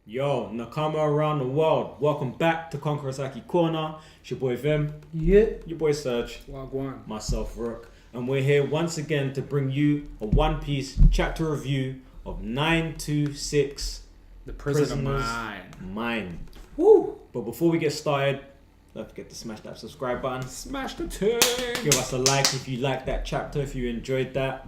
Yo, Nakama around the world. Welcome back to Conqueror's Haki Corner. It's your boy Vim. Yeah. Your boy Serge. Wagwan. Myself, Rook. And we're here once again to bring you a One Piece chapter review of 926 The Prison of Prisoners' Mind. Woo. But before we get started, don't forget to smash that subscribe button. Smash the ting. Give us a like if you liked that chapter, if you enjoyed that.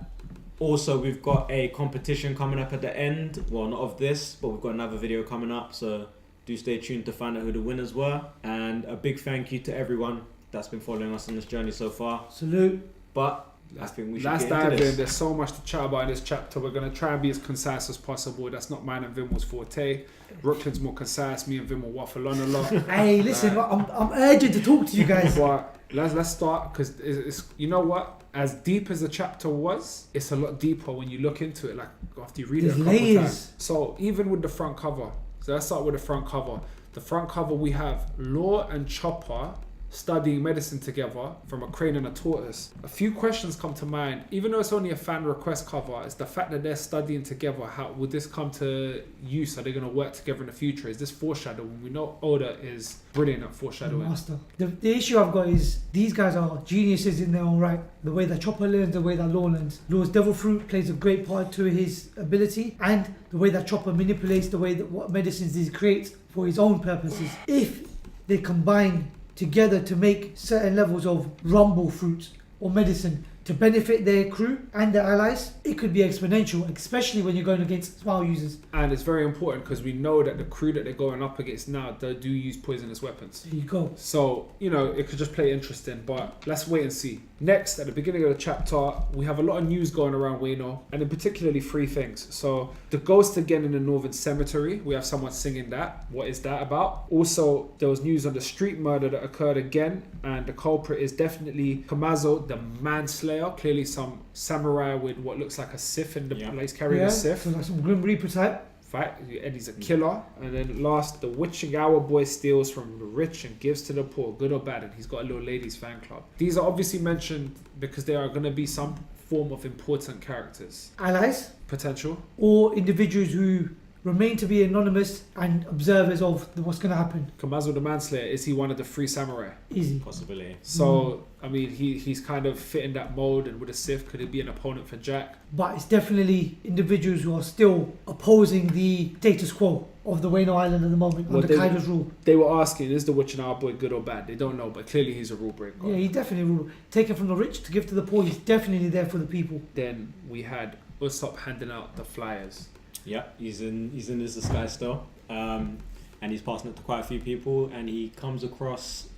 Also, we've got a competition coming up at the end. Well, not of this, but we've got another video coming up. So do stay tuned to find out who the winners were. And a big thank you to everyone that's been following us on this journey so far. Salute. But I think we should Let's get dive into in. this. There's so much to chat about in this chapter. We're going to try and be as concise as possible. That's not mine and Vimmel's forte. Brooklyn's more concise. Me and Vim will waffle on a lot. Hey, listen, I'm urgent to talk to you guys. But let's start because it's you know what? As deep as the chapter was, it's a lot deeper when you look into it. Like after you read There's it a couple layers. times. So even with the front cover, so let's start with the front cover. The front cover we have Law and Chopper studying medicine together from a crane and a tortoise. A few questions come to mind, even though it's only a fan request cover. It's the fact that they're studying together. How would this come to use? Are they going to work together in the future? Is this foreshadowing? We know Oda is brilliant at foreshadowing. Master. The issue I've got is these guys are geniuses in their own right. The way that Chopper learns, the way that Law learns. Law's Devil Fruit plays a great part to his ability, and the way that Chopper manipulates the way that what medicines he creates for his own purposes. If they combine together to make certain levels of rumble fruits or medicine to benefit their crew and their allies, it could be exponential, especially when you're going against smile users. And it's very important because we know that the crew that they're going up against now, they do use poisonous weapons. There you go. So, you know, it could just play interesting, but let's wait and see. Next, at the beginning of the chapter, we have a lot of news going around Wano, and in particularly three things. So, the ghost again in the Northern Cemetery, we have someone singing that. What is that about? Also, there was news on the street murder that occurred again, and the culprit is definitely Kamazo, the manslayer. Clearly some samurai with what looks like a scythe in the place, carrying a scythe. So like some Grim Reaper type. Fight, and he's a killer. And then last, the witching hour boy steals from the rich and gives to the poor, good or bad, and he's got a little ladies fan club. These are obviously mentioned because there are going to be some form of important characters. Allies Potential. or individuals who remain to be anonymous and observers of what's going to happen. Kamazo the manslayer, is he one of the three samurai? Easy. Possibility. So, I mean, he's kind of fitting that mold, and with a scythe, could it be an opponent for Jack? But it's definitely individuals who are still opposing the status quo of the Wano Island at the moment Well, under Kaido's rule. They were asking, is the witching hour boy good or bad? They don't know, but clearly he's a rule breaker. Yeah, he's definitely rule. Taken from the rich to give to the poor. He's definitely there for the people. Then we had Usopp handing out the flyers. Yeah, he's in his disguise still. And he's passing it to quite a few people, and he comes across,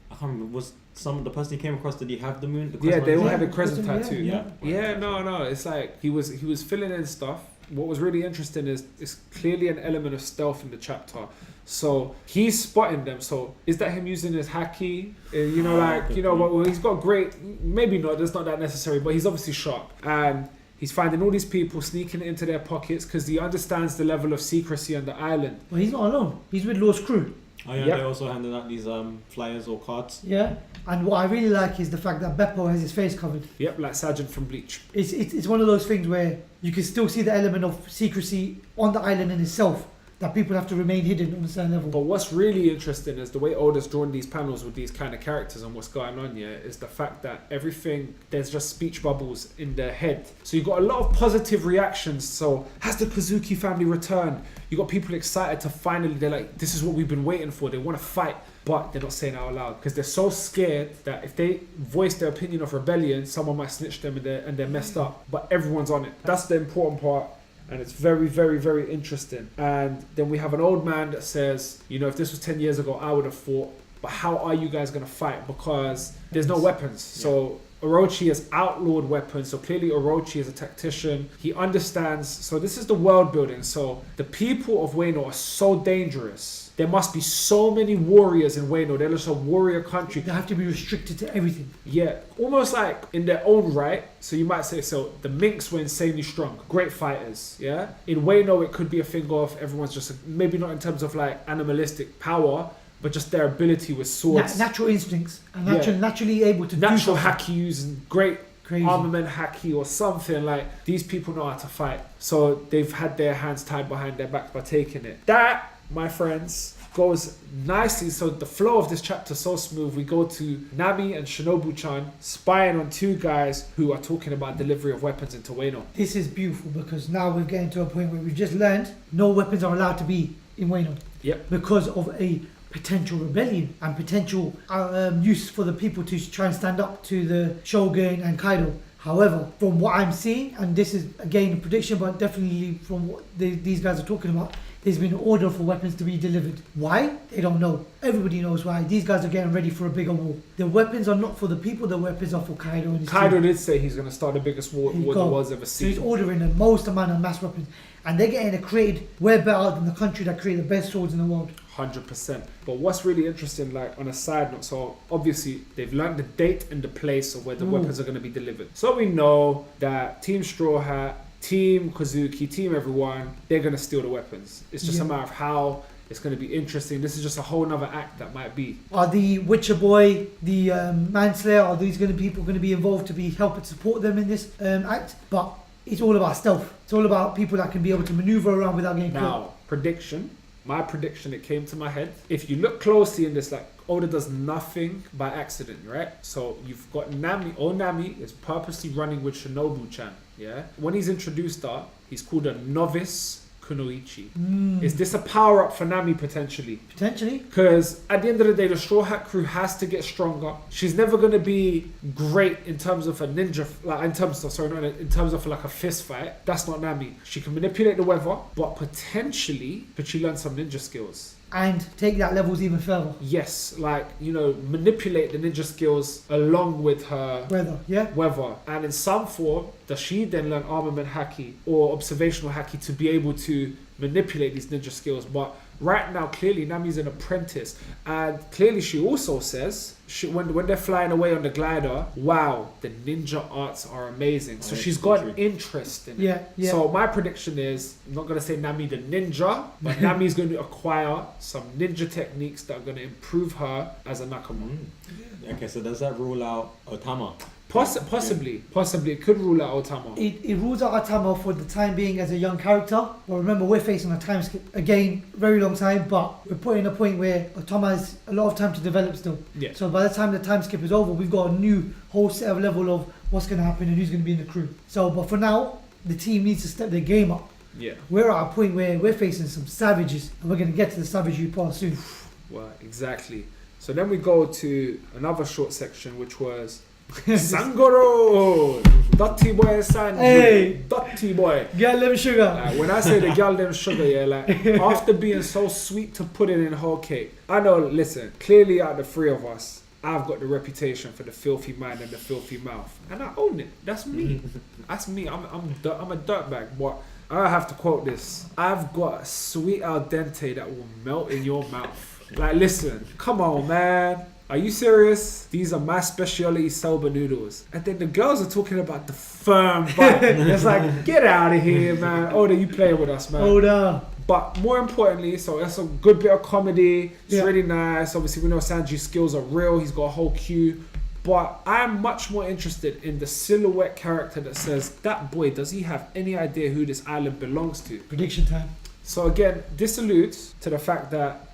I can't remember, was the person he came across, did he have the moon? Yeah, they all Yeah, had a crescent yeah, tattoo. yeah. No. It's like he was filling in stuff. What was really interesting is it's clearly an element of stealth in the chapter. So he's spotting them. So is that him using his haki? Well, he's got great. Maybe not. That's not that necessary. But he's obviously sharp, and he's finding all these people, sneaking it into their pockets because he understands the level of secrecy on the island. Well, he's not alone. He's with Law's crew. Oh yeah, Yep. they also handed out these flyers or cards. Yeah. And what I really like is the fact that Beppo has his face covered. Yep, like Sergeant from Bleach. It's one of those things where you can still see the element of secrecy on the island in itself, that people have to remain hidden on a certain level. But what's really interesting is the way Oda's drawn these panels with these kind of characters and what's going on here is the fact that everything, there's just speech bubbles in their head. So you've got a lot of positive reactions. So has the Kazuki family returned? You got people excited to finally, they're like, this is what we've been waiting for. They want to fight, but they're not saying it out loud because they're so scared that if they voice their opinion of rebellion, someone might snitch them and they're messed up. But everyone's on it. That's the important part. And it's very, very, very interesting. And then we have an old man that says, you know, if this was 10 years ago, I would have fought. But how are you guys going to fight? Because there's no weapons. So Orochi has outlawed weapons. So clearly Orochi is a tactician. He understands. So this is the world building. So the people of Wano are so dangerous. There must be so many warriors in Wano. They're just a warrior country. They have to be restricted to everything. Yeah, almost like in their own right. So you might say, so the Minks were insanely strong, great fighters, yeah? In Wano, it could be a thing of everyone's just, maybe not in terms of like animalistic power, but just their ability with swords. Natural instincts. And naturally able to Natural do Haki's and great Crazy. armament haki or something. Like, these people know how to fight. So they've had their hands tied behind their backs by taking it. That, my friends, goes nicely. So the flow of this chapter is so smooth. We go to Nami and Shinobu-chan spying on two guys who are talking about delivery of weapons into Wano. This is beautiful because now we're getting to a point where we've just learned no weapons are allowed to be in Wano. Yep. Because of a potential rebellion and potential use for the people to try and stand up to the Shogun and Kaido. However, from what I'm seeing, and this is again a prediction, but definitely from what these guys are talking about, there's been an order for weapons to be delivered. Why? They don't know. Everybody knows why. These guys are getting ready for a bigger war. The weapons are not for the people, the weapons are for Kaido and his Kaido team. did say he's going to start the biggest war the world's ever So he's seen. ordering the most amount of mass weapons. And they're getting it created way better than the country that created the best swords in the world. 100%. But what's really interesting, like on a side note, so obviously they've learned the date and the place of where the weapons are going to be delivered. So we know that Team Straw Hat, Team Kozuki, Team everyone, they're going to steal the weapons. It's just a matter of how. It's going to be interesting. This is just a whole nother act that might be. Are the Witcher Boy, the Manslayer, are these people going to be involved to be helping support them in this act? But it's all about stealth. It's all about people that can be able to maneuver around without getting caught. Now, prediction. My prediction, it came to my head. If you look closely in this, like, Oda does nothing by accident, right? So you've got Nami. Nami is purposely running with Shinobu-chan, yeah? When he's introduced her, he's called a novice Kunoichi. Is this a power up for Nami potentially? Potentially. Because at the end of the day, the Straw Hat crew has to get stronger. She's never going to be great in terms of a ninja, like in terms of like a fist fight. That's not Nami. She can manipulate the weather, but potentially could she learn some ninja skills? And take that levels even further. Yes, like, you know, manipulate the ninja skills along with her weather. And in some form, does she then learn armament haki or observational haki to be able to manipulate these ninja skills? But right now, clearly, Nami's an apprentice. And clearly, she also says, when they're flying away on the glider, wow, the ninja arts are amazing. So she's got an interest in it. Yeah. So my prediction is, I'm not going to say Nami the ninja, but Nami's going to acquire some ninja techniques that are going to improve her as a Nakama. Okay, so does that rule out Otama? Possibly. It could rule out Otama. It rules out Otama for the time being as a young character. But remember, we're facing a time skip. Again, very long time, but we're putting a point where Otama has a lot of time to develop still. Yeah. So by the time the time skip is over, we've got a new whole set of level of what's going to happen and who's going to be in the crew. So, but for now, the team needs to step their game up. Yeah. We're at a point where we're facing some savages, and we're going to get to the savagery part soon. Well, exactly. So then we go to another short section, which was Sangoro! Dirty boy Sanji. Hey! Dirty boy. Get them sugar. Like, when I say the girl them sugar, yeah, like, after being so sweet to put it in whole cake. I know, listen, clearly out of the three of us, I've got the reputation for the filthy mind and the filthy mouth. And I own it. That's me. That's me. I'm a dirtbag. But I have to quote this. I've got a sweet al dente that will melt in your mouth. Like, listen, come on, man. Are you serious? These are my specialty soba noodles. And then the girls are talking about the firm bite. It's like, get out of here, man. Oda, you playing with us, man. Oda. But more importantly, so that's a good bit of comedy. It's really nice. Obviously, we know Sanji's skills are real. He's got a whole queue. But I'm much more interested in the silhouette character that says, that boy, does he have any idea who this island belongs to? Prediction time. So again, this alludes to the fact that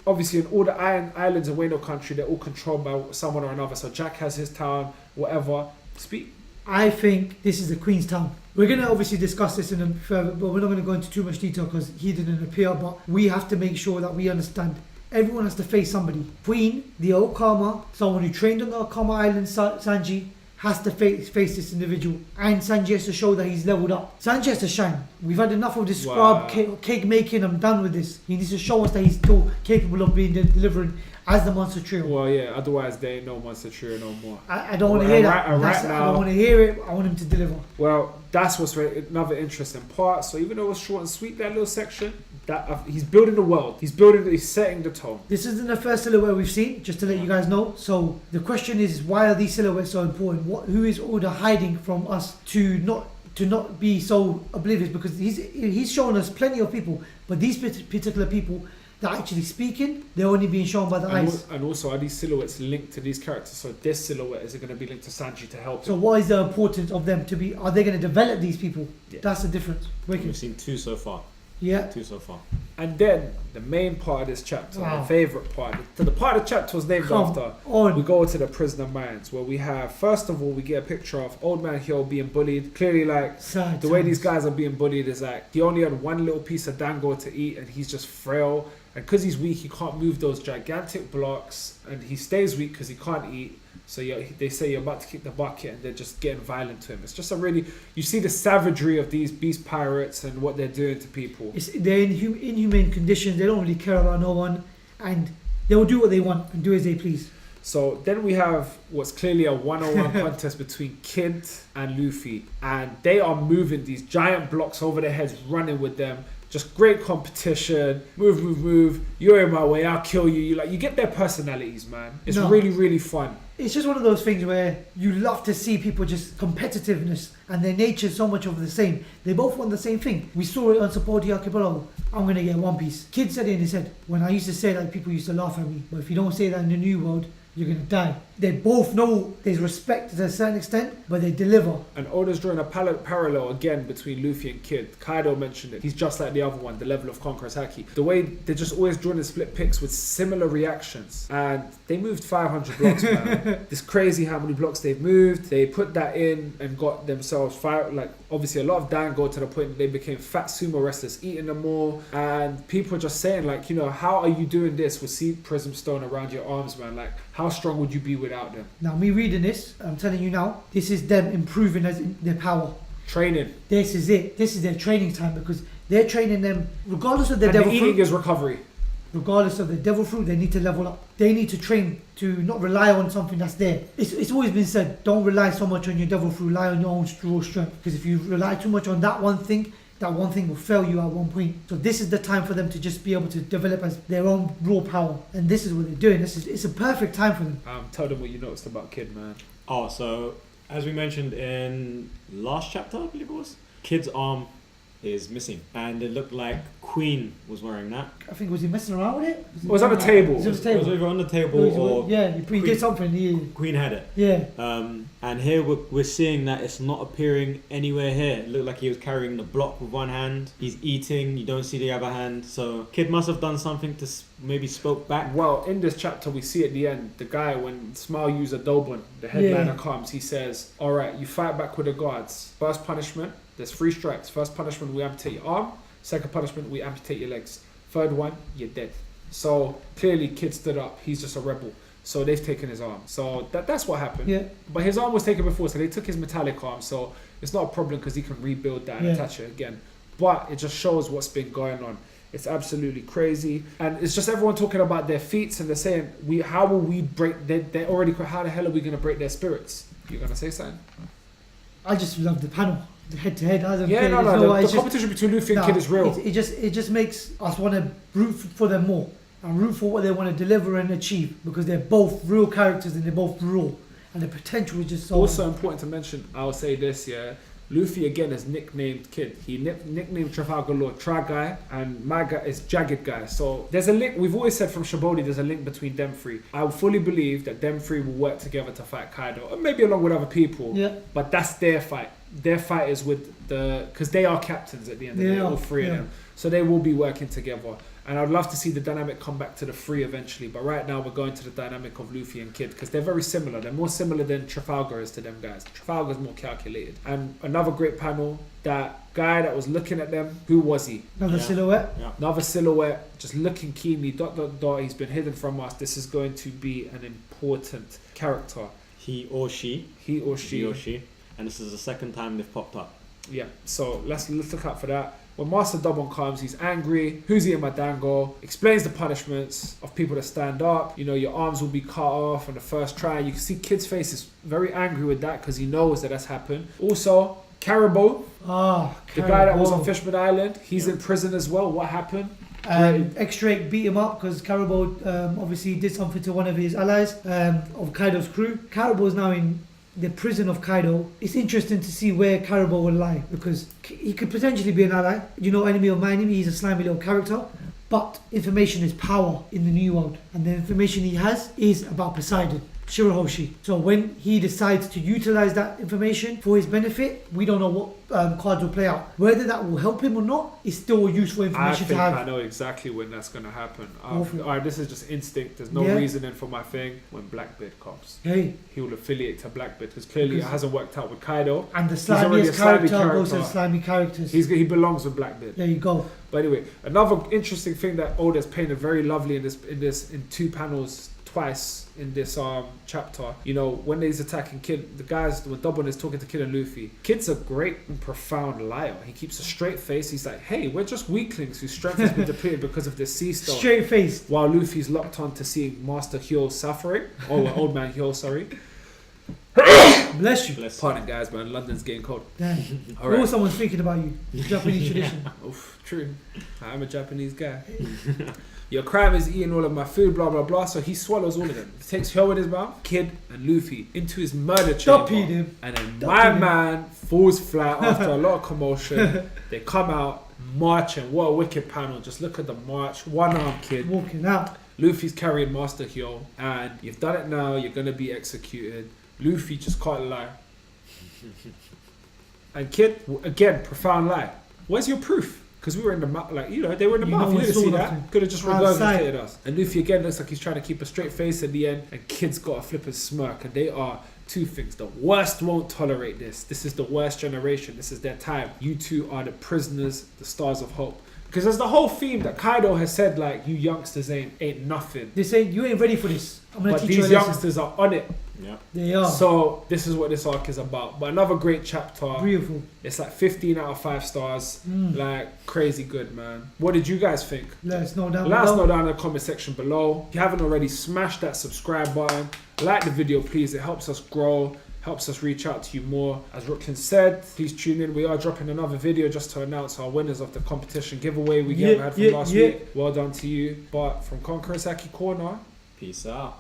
obviously in all the islands in Wano country, they're all controlled by someone or another. So Jack has his town, whatever. Speak. I think this is the Queen's town. We're going to obviously discuss this in a further, but we're not going to go into too much detail because he didn't appear. But we have to make sure that we understand. Everyone has to face somebody. Queen, the Okama, someone who trained on the Okama Island, Sanji, has to face this individual. And Sanji has to show that he's leveled up. Sanji has to shine. We've had enough of this scrub cake making. I'm done with this. He needs to show us that he's still capable of being delivering as the Monster Trio. Well, yeah, otherwise there ain't no Monster Trio no more. I don't want to hear that. I don't want to hear it. I want him to deliver. Well, that's what's another interesting part. So even though it's short and sweet, that little section, that he's building the world. He's setting the tone. This isn't the first silhouette we've seen, just to let you guys know. So the question is, why are these silhouettes so important? Who is Oda hiding from us to not be so oblivious? Because he's shown us plenty of people, but these particular people that are actually speaking, they're only being shown by the eyes. And also, are these silhouettes linked to these characters? So this silhouette, is it going to be linked to Sanji to help So him? what is the importance of them to be? Are they going to develop these people? Yeah. That's the difference. Wicked. We've seen 2 so far. Yeah. 2 so far. And then the main part of this chapter, Wow. my favourite part, the part of the chapter was named Come after. on. We go to the prisoner mines where we have, first of all, we get a picture of Old Man Hyo being bullied. Clearly, like, Sad the way times. these guys are being bullied is like he only had one little piece of dango to eat and he's just frail. And because he's weak, he can't move those gigantic blocks. And he stays weak because he can't eat. So they say you're about to kick the bucket and they're just getting violent to him. It's just a really... You see the savagery of these beast pirates and what they're doing to people. They're in inhumane conditions. They don't really care about no one. And they will do what they want and do as they please. So then we have what's clearly a one-on-one contest between Kid and Luffy. And they are moving these giant blocks over their heads, running with them. Just great competition. Move, move, move. You're in my way. I'll kill you. You get their personalities, man. It's really, really fun. It's just one of those things where you love to see people just competitiveness and their nature is so much of the same. They both want the same thing. We saw it on Sapoti Archipelago. I'm going to get One Piece. Kid said it in his head. When I used to say that, people used to laugh at me. But if you don't say that in the new world, you're going to die. They both know there's respect to a certain extent, but they deliver. And Oda's drawing a parallel again between Luffy and Kid. Kaido mentioned it. He's just like the other one, the level of Conqueror's Haki. The way they're just always drawing the split pics with similar reactions. And they moved 500 blocks, man. It's crazy how many blocks they've moved. They put that in and got themselves obviously a lot of dango to the point that they became fat sumo wrestlers, eating them all. And people are just saying, like, how are you doing this with Sea Prism Stone around your arms, man? Like, how strong would you be without them? Now, me reading this, I'm telling you now, this is them improving as in their power. Training. This is it. This is their training time because they're training them regardless of their And devil the eating fruit. is recovery. Regardless of the devil fruit, they need to level up. They need to train to not rely on something that's there. It's always been said, don't rely so much on your devil fruit, rely on your own raw strength. Because if you rely too much on that one thing will fail you at one point. So this is the time for them to just be able to develop as their own raw power. And this is what they're doing. It's a perfect time for them. Tell them what you noticed about Kid, man. Oh, so as we mentioned in last chapter, I believe it was, Kid's arm is missing. And it looked like Queen was wearing that. I think, was he messing around with it? It was on the table. It was on the It table. was either on the table or yeah, he did something. Queen had it. Yeah. And here we're seeing that it's not appearing anywhere here. It looked like he was carrying the block with one hand. He's eating. You don't see the other hand. So Kid must have done something to maybe spoke back. Well, in this chapter, we see at the end, the guy, when Smile uses Dobon, the headliner comes, he says, all right, you fight back with the guards. First punishment, there's 3 strikes. First punishment, we amputate your arm. Second punishment, we amputate your legs. Third one, you're dead. So clearly Kid stood up. He's just a rebel. So they've taken his arm. So that's what happened. Yeah. But his arm was taken before, so they took his metallic arm. So it's not a problem because he can rebuild that and attach it again. But it just shows what's been going on. It's absolutely crazy. And it's just everyone talking about their feats and they're saying, how will we break, they're already, how the hell are we going to break their spirits? You're going to say something? I just love the panel. The head to head. The competition between Luffy and Kid is real. It just makes us want to root for them more and root for what they want to deliver and achieve because they're both real characters and they're both raw and the potential is just so. Also important to mention, I'll say this, Luffy again is nicknamed Kid. He nicknamed Trafalgar Law Tra Guy and Manga is Jagged Guy. So there's a link. We've always said from Shibodi there's a link between them 3. I fully believe that them 3 will work together to fight Kaido and maybe along with other people. Yeah. But that's their fight. Their fight is with because they are captains at the end of the day, all 3 of them. So they will be working together. And I'd love to see the dynamic come back to the 3 eventually. But right now we're going to the dynamic of Luffy and Kid because they're very similar. They're more similar than Trafalgar is to them guys. Trafalgar's more calculated. And another great panel, that guy that was looking at them, who was he? Another silhouette. Yeah. Another silhouette, just looking keenly, ... He's been hidden from us. This is going to be an important character. He or she. And this is the second time they've popped up. Yeah, so let's look out for that. When Master Double comes, he's angry. Who's eating my dango? Explains the punishments of people that stand up. Your arms will be cut off on the first try. You can see Kid's face is very angry with that because he knows that that's happened. Also, Caribou, the guy that was on Fishman Island, he's in prison as well. What happened? X-Drake beat him up because Caribou obviously did something to one of his allies of Kaido's crew. Caribou is now in the prison of Kaido. It's interesting to see where Caribou will lie because he could potentially be an ally. Enemy of my enemy, he's a slimy little character. But information is power in the new world, and the information he has is about Poseidon, Shirahoshi. So when he decides to utilize that information for his benefit, we don't know what cards will play out. Whether that will help him or not is still useful I information think to have. I know exactly when that's going to happen. Go for it. Alright, this is just instinct. There's no Yeah. reasoning for my thing. When Blackbeard comes, Hey, he will affiliate to Blackbeard because clearly it Because- hasn't worked out with Kaido. and the already a slimiest slimy character goes to the character. slimy characters. He belongs with Blackbeard. There you go. But anyway, another interesting thing that Oda's painted very lovely in 2 panels twice in this chapter. You know, when he's attacking Kid, the guys, when Double is talking to Kid and Luffy, Kid's a great and profound liar. He keeps a straight face. He's like, hey, we're just weaklings whose strength has been depleted because of this sea stone. Straight faced. While Luffy's locked on to seeing Master Hyo suffering. Oh, Old Man Hyo, sorry. Bless you. Bless. Pardon guys, man, London's getting cold. Damn. Alright. Or someone's thinking about you. Japanese tradition. Oof, true. I'm a Japanese guy. Your crime is eating all of my food, blah blah blah. So he swallows all of them. He takes Hyo in his mouth, Kid and Luffy into his murder Stop chamber. eating him. And then Stop my eating. man falls flat after a lot of commotion. They come out marching. What a wicked panel. Just look at the march. One arm Kid. Walking out. Luffy's carrying Master Hyo. And you've done it now. You're going to be executed. Luffy just can't lie. And Kid, again, profound lie. Where's your proof? Because we were in the mouth, like, you know, they were in the You mouth. know You we didn't see saw that. nothing. Could have just Outside. regurgitated us. And Luffy again looks like he's trying to keep a straight face at the end. And Kid's got a flippin' smirk. And they are 2 things. The worst won't tolerate this. This is the worst generation. This is their time. You 2 are the prisoners, the stars of hope. Because there's the whole theme that Kaido has said, like, you youngsters ain't nothing. They say you ain't ready for this. I'm gonna But teach you these a lesson. youngsters are on it. Yeah. They are. So this is what this arc is about. But another great chapter. Beautiful. It's like 15 out of 5 stars. Mm. Like crazy good, man. What did you guys think? Let us know down Let us below. know down in the comment section below. If you haven't already, smash that subscribe button. Like the video, please. It helps us grow. Helps us reach out to you more. As Rooklyn said, please tune in. We are dropping another video just to announce our winners of the competition giveaway we had from last week. Well done to you. But from Conqueror's Haki Corner, Peace out.